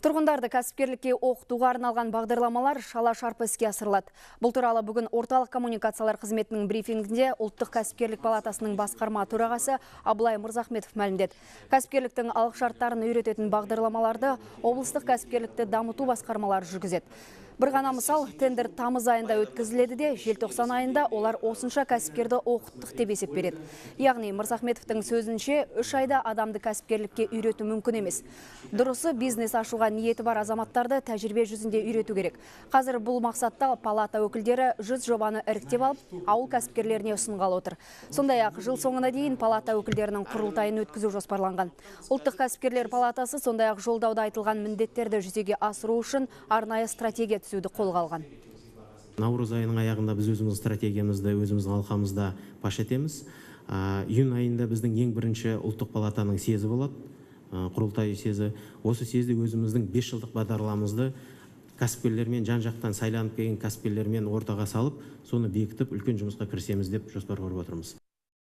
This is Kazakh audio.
Тұрғындарды кәсіпкерлікке оқытуға арналған бағдарламалар шала шарпы іске асырылады. Бұл туралы бүгін орталық коммуникациялар қызметінің брифингінде ұлттық кәсіпкерлік палатасының басқарма төрағасы Абылай Мырзахметов мәлімдеді. Кәсіпкерліктің алғышарттарын үйрететін бағдарламаларды облыстық кәсіпкерлікті дамыту басқармалары жүргізеді. Бір ғана мысал, тендер тамыз айында өткізіледі де, желтоқсан айында олар осынша кәсіпкерді оқыттық деп есеп береді. Яғни Мырзахметовтың сөзінше 3 айда адамды кәсіпкерлікке үйрету мүмкін емес. Дұрысы, бизнес ашуға ниеті бар азаматтарды тәжірибе жүзінде үйрету керек. Қазір бұл мақсатта палата өкілдері 100 жобаны іріктеп алып, ауыл кәсіпкерлеріне ұсынғалы отыр. Сондай-ақ жыл соңына дейін палата өкілдерінің құрылтайын өткізу жоспарланған. Ұлттық кәсіпкерлер палатасы сондай-ақ жолдауда айтылған міндеттерді жүзеге асыру үшін арнайы стратегия түсуді қолға алған. Наурыз айының аяғында біз өзіміздің стратегиямызды өзіміздің алқамызда паш етеміз. Июнь айында біздің ең бірінші ұлттық палатаның съезі болады, құрылтай съезі. Осы съезде өзіміздің 5 жылдық бағдарламамызды кәсіпкерлермен, жан-жақтан сайланып келген кәсіпкерлермен ортаға салып, соны бекітіп, үлкен жұмысқа кірісеміз деп жоспар құрып отырмыз.